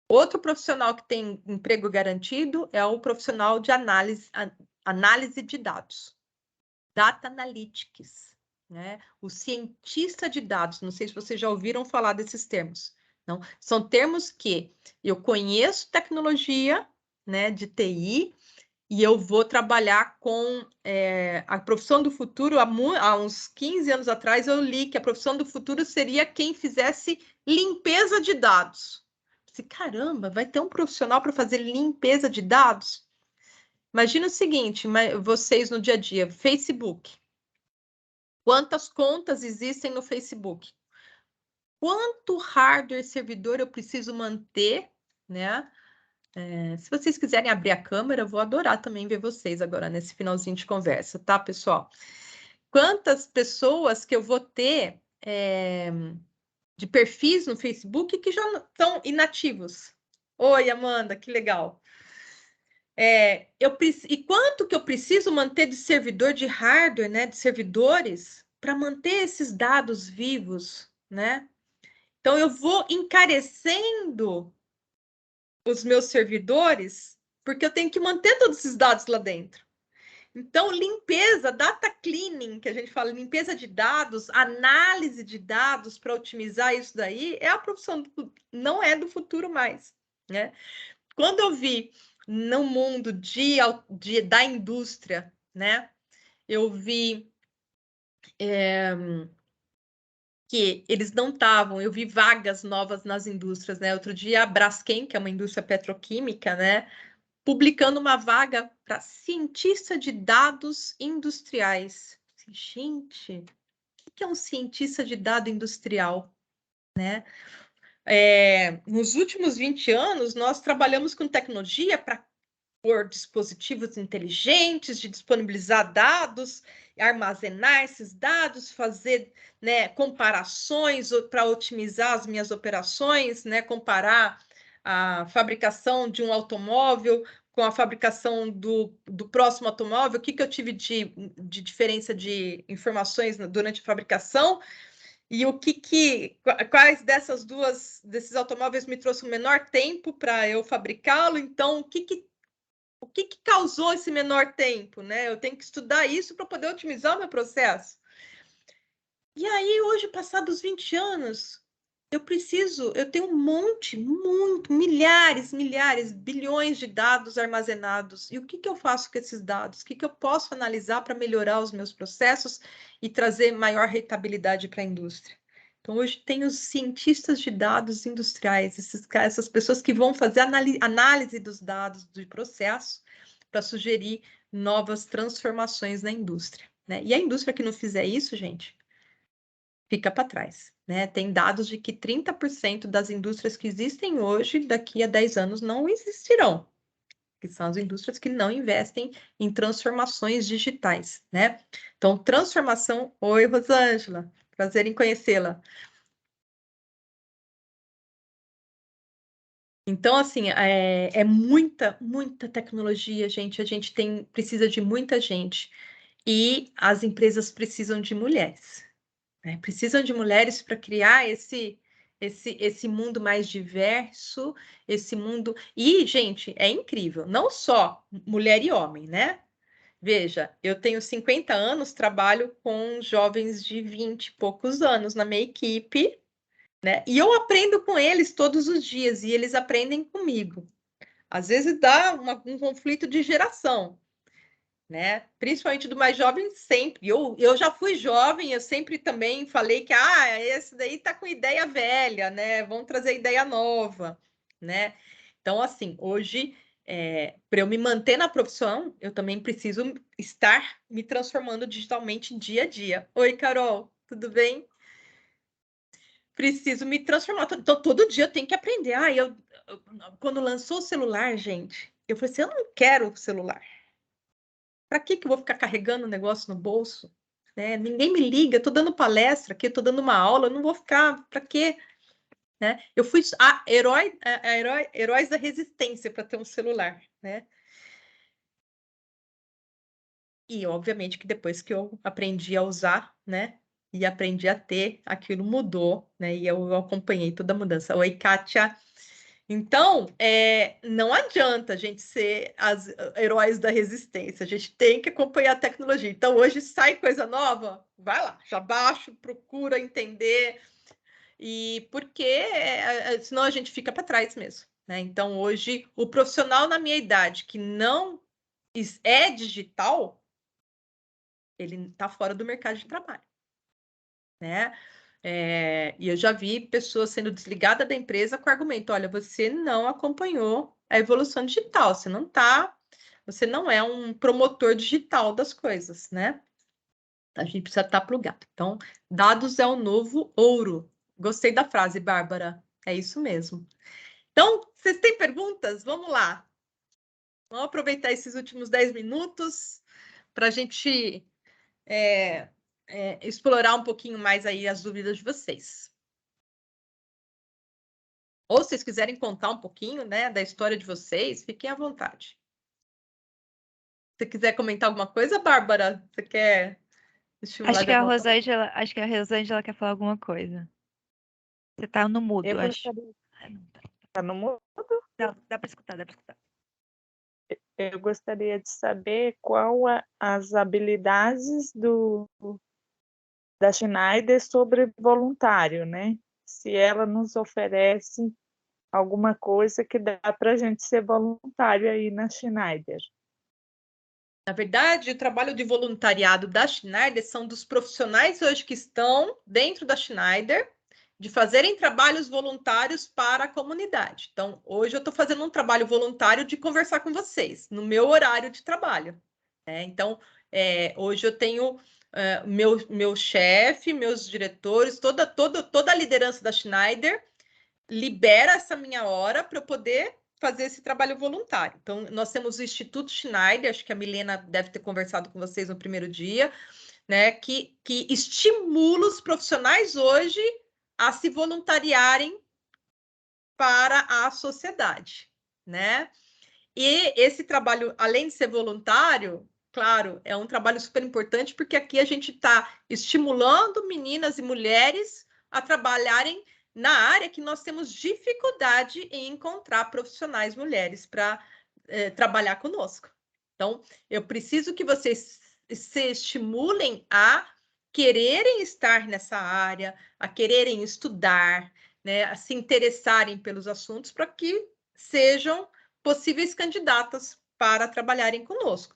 A: Outro profissional que tem emprego garantido é o profissional de análise de dados, Data Analytics, né? O cientista de dados. Não sei se vocês já ouviram falar desses termos. Não, são termos que eu conheço tecnologia, né, de TI, e eu vou trabalhar com a profissão do futuro. Há uns 15 anos atrás, eu li que a profissão do futuro seria quem fizesse limpeza de dados. Caramba, vai ter um profissional para fazer limpeza de dados? Imagina o seguinte, vocês no dia a dia, Facebook. Quantas contas existem no Facebook? Quanto hardware servidor eu preciso manter, né? Se vocês quiserem abrir a câmera, eu vou adorar também ver vocês agora nesse finalzinho de conversa, tá, pessoal? Quantas pessoas que eu vou ter de perfis no Facebook que já estão inativos? Oi, Amanda, que legal. E quanto que eu preciso manter de servidor de hardware, né, de servidores, para manter esses dados vivos, né? Então, eu vou encarecendo os meus servidores, porque eu tenho que manter todos esses dados lá dentro. Então, limpeza, data cleaning, que a gente fala, limpeza de dados, análise de dados para otimizar isso daí, é a profissão, não é do futuro mais, né? Quando eu vi no mundo da indústria, né, eu vi que eles não estavam, eu vi vagas novas nas indústrias, né? Outro dia a Braskem, que é uma indústria petroquímica, né, publicando uma vaga para cientista de dados industriais. Gente, o que é um cientista de dado industrial, né? Nos últimos 20 anos, nós trabalhamos com tecnologia para por dispositivos inteligentes, de disponibilizar dados, armazenar esses dados, fazer, né, comparações para otimizar as minhas operações, né, comparar a fabricação de um automóvel com a fabricação do próximo automóvel, o que eu tive de diferença de informações durante a fabricação, e quais desses automóveis me trouxe o menor tempo para eu fabricá-lo. Então, o que causou esse menor tempo, né? Eu tenho que estudar isso para poder otimizar o meu processo. E aí, hoje, passados 20 anos, eu tenho milhares, bilhões de dados armazenados. E o que eu faço com esses dados? O que eu posso analisar para melhorar os meus processos e trazer maior rentabilidade para a indústria? Então, hoje tem os cientistas de dados industriais, essas pessoas que vão fazer análise dos dados do processo para sugerir novas transformações na indústria, né? E a indústria que não fizer isso, gente, fica para trás, né? Tem dados de que 30% das indústrias que existem hoje, daqui a 10 anos, não existirão, que são as indústrias que não investem em transformações digitais, né? Então, transformação... Oi, Rosângela, prazer em conhecê-la. Então, assim, muita tecnologia, gente. A gente precisa de muita gente. E as empresas precisam de mulheres, né? Precisam de mulheres para criar esse mundo mais diverso, esse mundo... E, gente, é incrível. Não só mulher e homem, né? Veja, eu tenho 50 anos, trabalho com jovens de 20 e poucos anos na minha equipe, né? E eu aprendo com eles todos os dias e eles aprendem comigo. Às vezes dá um conflito de geração, né? Principalmente do mais jovem, sempre. Eu já fui jovem, eu sempre também falei que esse daí tá com ideia velha, né? Vamos trazer ideia nova, né? Então, assim, hoje, para eu me manter na profissão, eu também preciso estar me transformando digitalmente dia a dia. Oi, Carol, tudo bem? Preciso me transformar. Então, todo dia eu tenho que aprender. Quando lançou o celular, gente, eu falei assim, eu não quero o celular. Para que eu vou ficar carregando o negócio no bolso? Né? Ninguém me liga, eu tô dando palestra aqui, eu tô dando uma aula, eu não vou ficar, para quê? Né? Eu fui heróis da resistência para ter um celular, né? E, obviamente, que depois que eu aprendi a usar, né? E aprendi a ter, aquilo mudou, né? E eu acompanhei toda a mudança. Oi, Kátia. Então, não adianta a gente ser as heróis da resistência. A gente tem que acompanhar a tecnologia. Então, hoje sai coisa nova, vai lá, já baixa, procura entender. E porque senão a gente fica para trás mesmo, né? Então, hoje, o profissional na minha idade que não é digital, ele está fora do mercado de trabalho, né? E eu já vi pessoas sendo desligadas da empresa com o argumento: olha, você não acompanhou a evolução digital, você não é um promotor digital das coisas, né? A gente precisa estar plugado. Então, dados é o novo ouro. Gostei da frase, Bárbara. É isso mesmo. Então, vocês têm perguntas? Vamos lá. Vamos aproveitar esses últimos 10 minutos para a gente explorar um pouquinho mais aí as dúvidas de vocês. Ou se vocês quiserem contar um pouquinho, né, da história de vocês, fiquem à vontade. Se você quiser comentar alguma coisa, Bárbara, você quer estimular
B: Acho
A: de
B: que a
A: alguma forma?
B: Rosângela quer falar alguma coisa. Você tá no mudo,
C: Eu
B: acho.
C: gostaria. Tá no mundo?
B: Dá para escutar, dá para escutar.
C: Eu gostaria de saber as habilidades da Schneider sobre voluntário, né? Se ela nos oferece alguma coisa que dá para a gente ser voluntário aí na Schneider.
A: Na verdade, o trabalho de voluntariado da Schneider são dos profissionais hoje que estão dentro da Schneider, de fazerem trabalhos voluntários para a comunidade. Então, hoje eu estou fazendo um trabalho voluntário de conversar com vocês, no meu horário de trabalho, né? Então, hoje eu tenho meu chefe, meus diretores, toda a liderança da Schneider libera essa minha hora para eu poder fazer esse trabalho voluntário. Então, nós temos o Instituto Schneider, acho que a Milena deve ter conversado com vocês no primeiro dia, né, que estimula os profissionais hoje a se voluntariarem para a sociedade, né? E esse trabalho, além de ser voluntário, claro, é um trabalho super importante, porque aqui a gente está estimulando meninas e mulheres a trabalharem na área que nós temos dificuldade em encontrar profissionais mulheres para trabalhar conosco. Então, eu preciso que vocês se estimulem a quererem estar nessa área, a quererem estudar, né, a se interessarem pelos assuntos para que sejam possíveis candidatas para trabalharem conosco.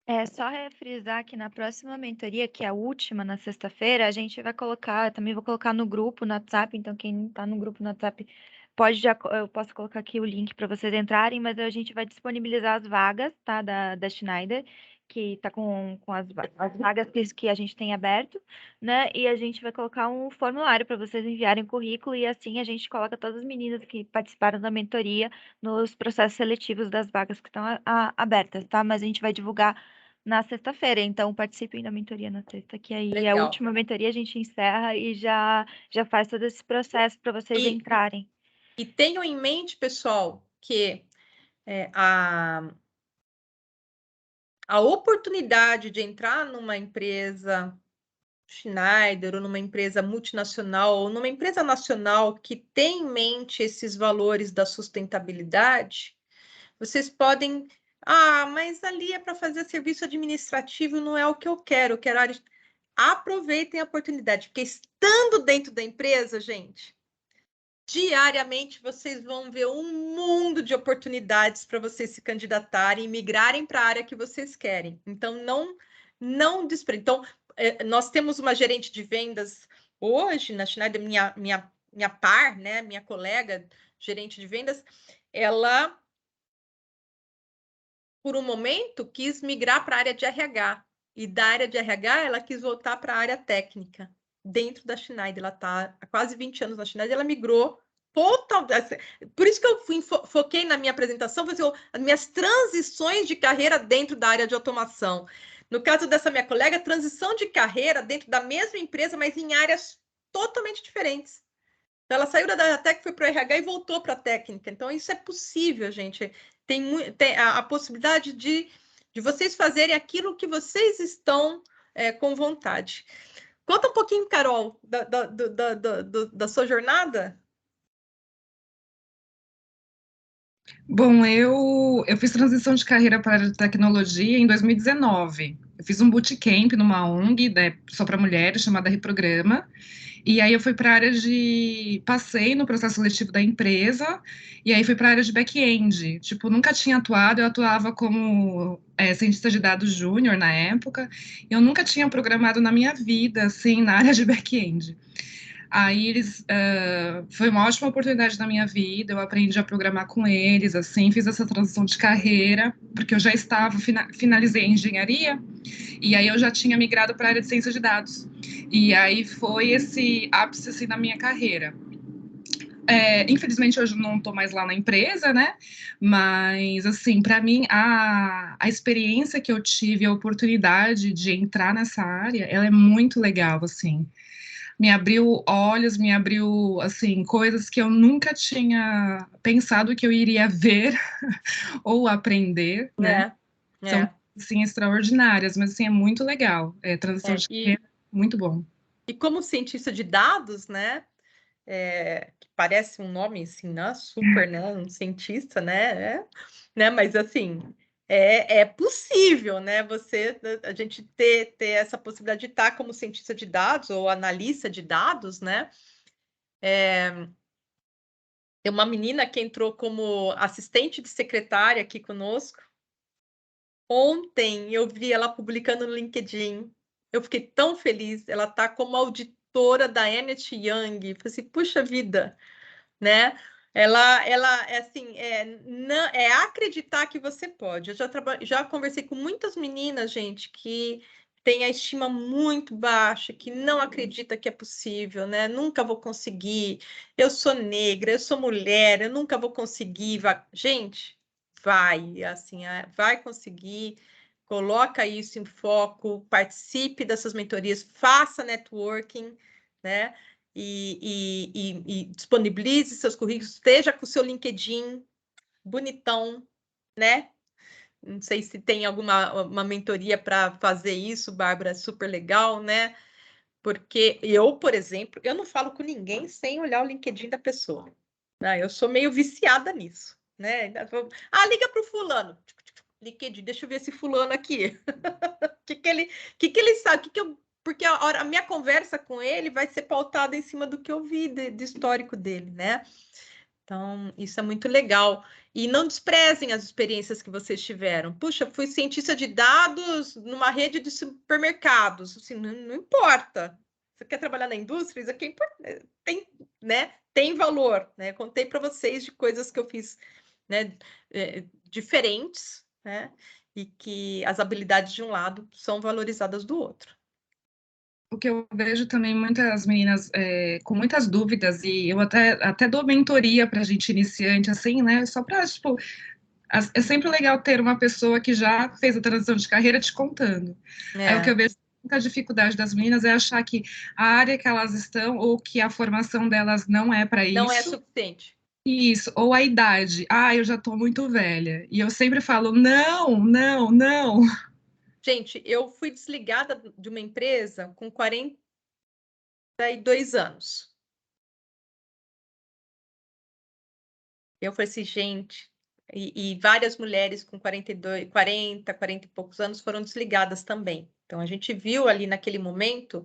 B: É só refrisar que na próxima mentoria, que é a última, na sexta-feira, a gente vai colocar, também vou colocar no grupo, no WhatsApp, então quem não está no grupo no WhatsApp eu posso colocar aqui o link para vocês entrarem, mas a gente vai disponibilizar as vagas, tá, da Schneider, que está com as vagas que a gente tem aberto, né, e a gente vai colocar um formulário para vocês enviarem currículo, e assim a gente coloca todas as meninas que participaram da mentoria nos processos seletivos das vagas que estão abertas, tá, mas a gente vai divulgar na sexta-feira, então participem da mentoria na sexta, que aí é a
A: Legal.
B: última mentoria, a gente encerra e já faz todo esse processo para vocês entrarem.
A: E tenham em mente, pessoal, que a oportunidade de entrar numa empresa Schneider, ou numa empresa multinacional, ou numa empresa nacional que tem em mente esses valores da sustentabilidade, vocês podem... Ah, mas ali é para fazer serviço administrativo, não é o que eu quero área... Aproveitem a oportunidade, porque estando dentro da empresa, gente, diariamente vocês vão ver um mundo de oportunidades para vocês se candidatarem e migrarem para a área que vocês querem. Então, não despre. Então, nós temos uma gerente de vendas hoje na Schneider, minha par, né, minha colega gerente de vendas, ela, por um momento, quis migrar para a área de RH. E da área de RH, ela quis voltar para a área técnica, dentro da Schneider. Ela está há quase 20 anos na Schneider, ela migrou total. Por isso que eu foquei na minha apresentação, as minhas transições de carreira dentro da área de automação. No caso dessa minha colega, transição de carreira dentro da mesma empresa, mas em áreas totalmente diferentes. Então, ela saiu da Tech, foi para o RH e voltou para a técnica. Então, isso é possível, gente. Tem a possibilidade de de vocês fazerem aquilo que vocês estão com vontade. Conta um pouquinho, Carol, da sua jornada.
D: Bom, eu fiz transição de carreira para a área de tecnologia em 2019. Eu fiz um bootcamp numa ONG, né, só para mulheres, chamada Reprograma. E aí eu fui para a área de... Passei no processo seletivo da empresa, e aí fui para a área de back-end. Tipo, nunca tinha atuado, eu atuava como cientista de dados júnior na época, e eu nunca tinha programado na minha vida, assim, na área de back-end. Aí eles, foi uma ótima oportunidade na minha vida, eu aprendi a programar com eles, assim, fiz essa transição de carreira, porque eu já estava, finalizei a engenharia, e aí eu já tinha migrado para a área de ciência de dados. E aí foi esse ápice, assim, na minha carreira. Infelizmente, hoje eu não estou mais lá na empresa, né? Mas, assim, para mim, a experiência que eu tive, a oportunidade de entrar nessa área, ela é muito legal, assim. Me abriu olhos, me abriu, assim, coisas que eu nunca tinha pensado que eu iria ver ou aprender, né? São, assim, extraordinárias, mas, assim, é muito legal. Transição de carreira, muito bom.
A: E como cientista de dados, né? Que parece um nome, assim, né? Super, né? Um cientista, né? Mas, assim, é possível, né? A gente ter essa possibilidade de estar como cientista de dados ou analista de dados, né? Tem uma menina que entrou como assistente de secretária aqui conosco. Ontem eu vi ela publicando no LinkedIn. Eu fiquei tão feliz. Ela está como auditora da Ernst Young. Falei assim, puxa vida, né? Ela assim, acreditar que você pode. Eu já conversei com muitas meninas, gente, que tem a estima muito baixa, que não acredita que é possível, né? Nunca vou conseguir. Eu sou negra, eu sou mulher, eu nunca vou conseguir. Gente, vai, assim, vai conseguir. Coloca isso em foco, participe dessas mentorias, faça networking, né? E disponibilize seus currículos, esteja com o seu LinkedIn bonitão, né? Não sei se tem uma mentoria para fazer isso, Bárbara, super legal, né? Porque eu, por exemplo, eu não falo com ninguém sem olhar o LinkedIn da pessoa. Né? Eu sou meio viciada nisso, né? Liga para o fulano. LinkedIn, deixa eu ver esse fulano aqui. O que ele sabe? Porque a minha conversa com ele vai ser pautada em cima do que eu vi de histórico dele, né? Então, isso é muito legal. E não desprezem as experiências que vocês tiveram. Puxa, fui cientista de dados numa rede de supermercados. Assim, não importa. Você quer trabalhar na indústria? Isso aqui é importante. Tem valor. Né? Contei para vocês de coisas que eu fiz, né, diferentes, né? E que as habilidades de um lado são valorizadas do outro.
D: O que eu vejo também muitas meninas com muitas dúvidas, e eu até dou mentoria para gente iniciante, assim, né? Só para, tipo, é sempre legal ter uma pessoa que já fez a transição de carreira te contando. Aí o que eu vejo muita dificuldade das meninas é achar que a área que elas estão ou que a formação delas não é para isso.
A: Não é suficiente.
D: Isso, ou a idade. Eu já estou muito velha. E eu sempre falo, não, não, não.
A: Gente, eu fui desligada de uma empresa com 42 anos. Eu falei assim, gente, e várias mulheres com 42, 40 e poucos anos foram desligadas também. Então, a gente viu ali naquele momento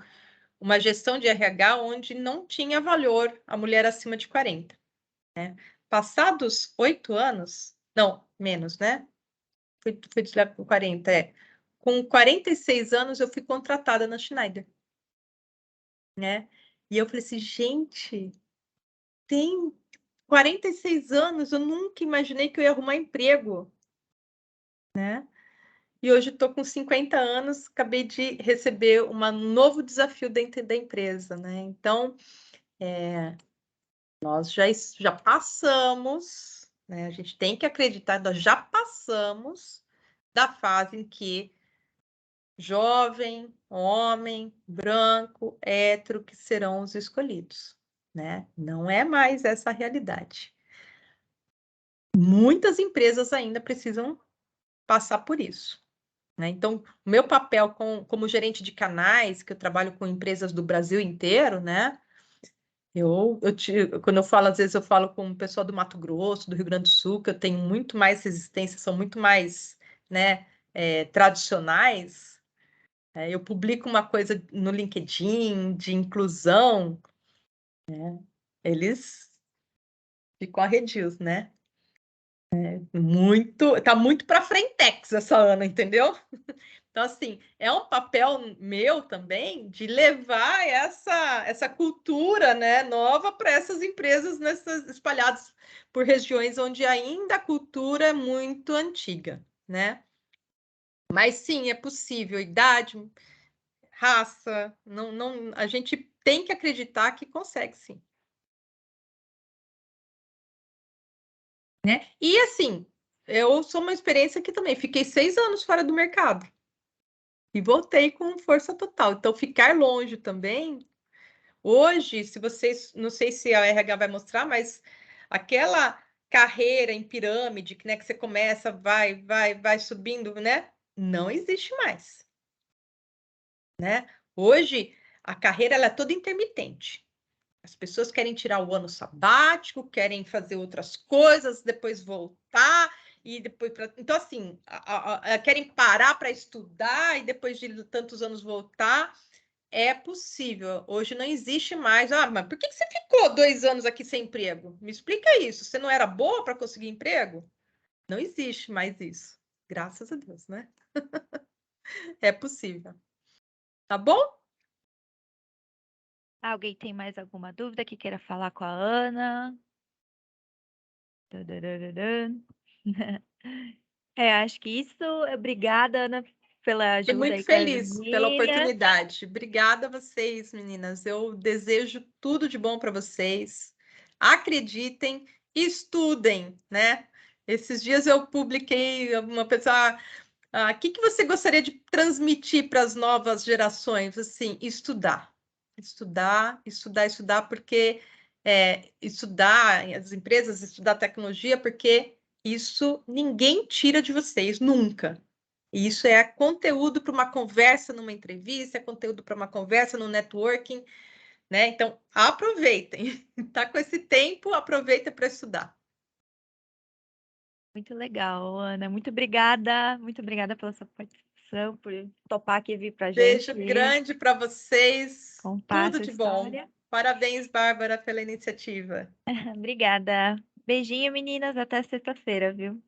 A: uma gestão de RH onde não tinha valor a mulher acima de 40. Né? Passados 8 anos, não, menos, né? Fui desligada com 40, Com 46 anos, eu fui contratada na Schneider. Né? E eu falei assim, gente, tem 46 anos, eu nunca imaginei que eu ia arrumar emprego, né? E hoje estou com 50 anos, acabei de receber um novo desafio dentro da empresa, né? Então, nós já passamos, né? A gente tem que acreditar, nós já passamos da fase em que jovem, homem, branco, hétero, que serão os escolhidos, né? Não é mais essa a realidade. Muitas empresas ainda precisam passar por isso, né? Então, o meu papel como gerente de canais, que eu trabalho com empresas do Brasil inteiro, né? Quando eu falo, às vezes eu falo com o pessoal do Mato Grosso, do Rio Grande do Sul, que eu tenho muito mais resistência, são muito mais, né, tradicionais. Eu publico uma coisa no LinkedIn de inclusão, né? Eles ficam arredios, né? Tá muito para frentex essa Ana, entendeu? Então, assim, é um papel meu também de levar essa cultura, né, nova para essas empresas espalhadas por regiões onde ainda a cultura é muito antiga, né? Mas sim, é possível, idade, raça, a gente tem que acreditar que consegue, sim. Né? E assim, eu sou uma experiência que também fiquei 6 anos fora do mercado e voltei com força total. Então, ficar longe também. Hoje, se vocês, não sei se a RH vai mostrar, mas aquela carreira em pirâmide, né, que você começa, vai subindo, né? Não existe mais, né? Hoje, a carreira ela é toda intermitente. As pessoas querem tirar o ano sabático, querem fazer outras coisas, depois voltar e depois então assim querem parar para estudar e depois de tantos anos voltar. É possível. Hoje não existe mais. Ah, mas por que você ficou 2 anos aqui sem emprego? Me explica isso. Você não era boa para conseguir emprego? Não existe mais isso. Graças a Deus, né? É possível. Tá bom?
B: Alguém tem mais alguma dúvida que queira falar com a Ana? Acho que isso. Obrigada, Ana, pela
A: Fiquei
B: ajuda
A: muito
B: aí com as
A: feliz pela
B: meninas.
A: oportunidade. Obrigada a vocês, meninas. Eu desejo tudo de bom para vocês. Acreditem, estudem, né? Esses dias eu publiquei uma pessoa. O que você gostaria de transmitir para as novas gerações? Assim, estudar. Estudar, estudar, estudar, porque estudar as empresas, estudar tecnologia, porque isso ninguém tira de vocês, nunca. E isso é conteúdo para uma conversa numa entrevista, é conteúdo para uma conversa no networking, né? Então, aproveitem. Tá com esse tempo, aproveita para estudar.
B: Muito legal, Ana. Muito obrigada. Muito obrigada pela sua participação, por topar aqui vir para a gente.
A: Beijo grande para vocês.
B: Contar
A: Tudo
B: essa
A: de bom.
B: história.
A: Parabéns, Bárbara, pela iniciativa.
B: Obrigada. Beijinho, meninas. Até sexta-feira, viu?